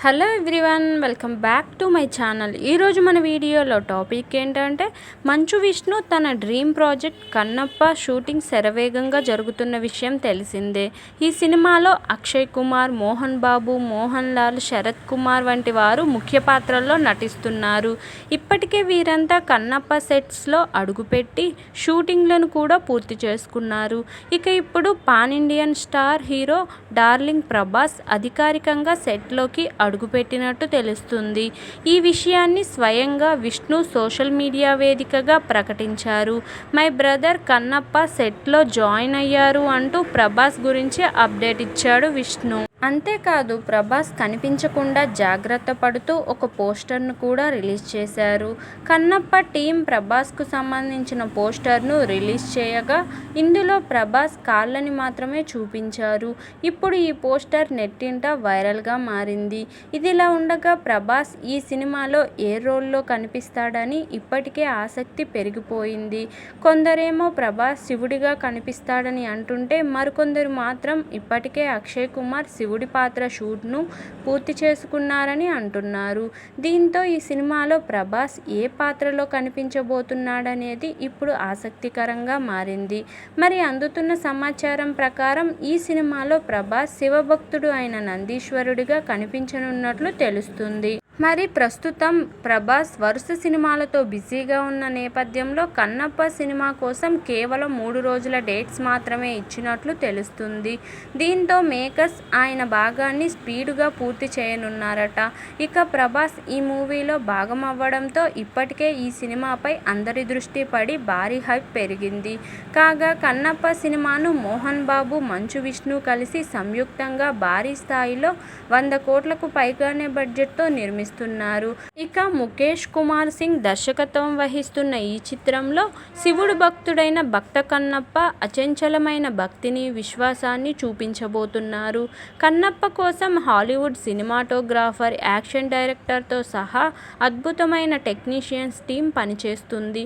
Hello everyone, welcome back to my channel. ఈరోజు మన వీడియోలో టాపిక్ ఏంటంటే మంచు విష్ణు తన డ్రీమ్ ప్రాజెక్ట్ కన్నప్ప షూటింగ్ శరవేగంగా జరుగుతున్న విషయం తెలిసిందే. ఈ సినిమాలో అక్షయ్ కుమార్, మోహన్ బాబు, మోహన్ లాల్, శరత్ కుమార్ వంటి వారు ముఖ్య పాత్రల్లో నటిస్తున్నారు. ఇప్పటికే వీరంతా కన్నప్ప సెట్స్లో అడుగుపెట్టి షూటింగ్లను కూడా పూర్తి చేసుకున్నారు. ఇక ఇప్పుడు pan Indian star hero darling Prabhas అధికారికంగా సెట్లోకి అడుగుపెట్టినట్టు తెలుస్తుంది. ఈ విషయాన్ని స్వయంగా విష్ణు సోషల్ మీడియా వేదికగా ప్రకటించారు. మై బ్రదర్ కన్నప్ప సెట్లో జాయిన్ అయ్యారు అంటూ ప్రభాస్ గురించి అప్డేట్ ఇచ్చాడు విష్ణు. అంతేకాదు ప్రభాస్ కనిపించకుండా జాగ్రత్త పడుతూ ఒక పోస్టర్ను కూడా రిలీజ్ చేశారు. కన్నప్ప టీం ప్రభాస్కు సంబంధించిన పోస్టర్ను రిలీజ్ చేయగా ఇందులో ప్రభాస్ కాళ్ళని మాత్రమే చూపించారు. ఇప్పుడు ఈ పోస్టర్ నెట్టింట వైరల్గా మారింది. ఇదిలా ఉండగా ప్రభాస్ ఈ సినిమాలో ఏ రోల్లో కనిపిస్తాడని ఇప్పటికే ఆసక్తి పెరిగిపోయింది. కొందరేమో ప్రభాస్ శివుడిగా కనిపిస్తాడని అంటుంటే మరికొందరు మాత్రం ఇప్పటికే అక్షయ్ కుమార్ శివుడి పాత్ర షూట్ను పూర్తి చేసుకున్నారని అంటున్నారు. దీంతో ఈ సినిమాలో ప్రభాస్ ఏ పాత్రలో కనిపించబోతున్నాడనేది ఇప్పుడు ఆసక్తికరంగా మారింది. మరి అందుతున్న సమాచారం ప్రకారం ఈ సినిమాలో ప్రభాస్ శివభక్తుడు అయిన నందీశ్వరుడిగా కనిపించనున్నట్లు తెలుస్తుంది. మరి ప్రస్తుతం ప్రభాస్ వరుస సినిమాలతో బిజీగా ఉన్న నేపథ్యంలో కన్నప్ప సినిమా కోసం కేవలం 3 రోజుల డేట్స్ మాత్రమే ఇచ్చినట్లు తెలుస్తుంది. దీంతో మేకర్స్ ఆయన భాగాన్ని స్పీడుగా పూర్తి చేయనున్నారట. ఇక ప్రభాస్ ఈ మూవీలో భాగం అవ్వడంతో ఇప్పటికే ఈ సినిమాపై అందరి దృష్టి పడి భారీ హైప్ పెరిగింది. కాగా కన్నప్ప సినిమాను మోహన్ బాబు, మంచు విష్ణు కలిసి సంయుక్తంగా భారీ స్థాయిలో 100 కోట్లకు పైగానే బడ్జెట్తో నిర్మిస్తున్నారు. ఇక ముఖేష్ కుమార్ సింగ్ దర్శకత్వం వహిస్తున్న ఈ చిత్రంలో శివుడు భక్తుడైన భక్త కన్నప్ప అచంచలమైన భక్తిని, విశ్వాసాన్ని చూపించబోతున్నారు. కన్నప్ప కోసం హాలీవుడ్ సినిమాటోగ్రాఫర్, యాక్షన్ డైరెక్టర్తో సహా అద్భుతమైన టెక్నీషియన్స్ టీం పనిచేస్తుంది.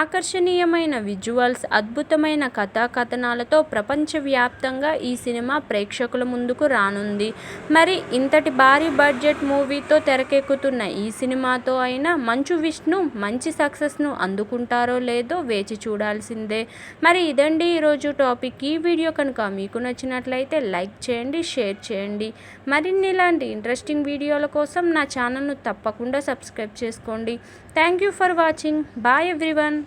ఆకర్షణీయమైన విజువల్స్, అద్భుతమైన కథాకథనాలతో ప్రపంచవ్యాప్తంగా ఈ సినిమా ప్రేక్షకుల ముందుకు రానుంది. మరి ఇంతటి భారీ బడ్జెట్ మూవీతో తెరకెక్కుతున్న ఈ సినిమాతో అయినా మంచు విష్ణు మంచి సక్సెస్ను అందుకుంటారో లేదో వేచి చూడాల్సిందే. మరి ఇదండి ఈరోజు టాపిక్. ఈ వీడియో కనుక మీకు నచ్చినట్లయితే లైక్ చేయండి, షేర్ చేయండి. మరిన్ని ఇలాంటి ఇంట్రెస్టింగ్ వీడియోల కోసం నా ఛానల్ను తప్పకుండా సబ్స్క్రైబ్ చేసుకోండి. Thank you for watching. Bye everyone.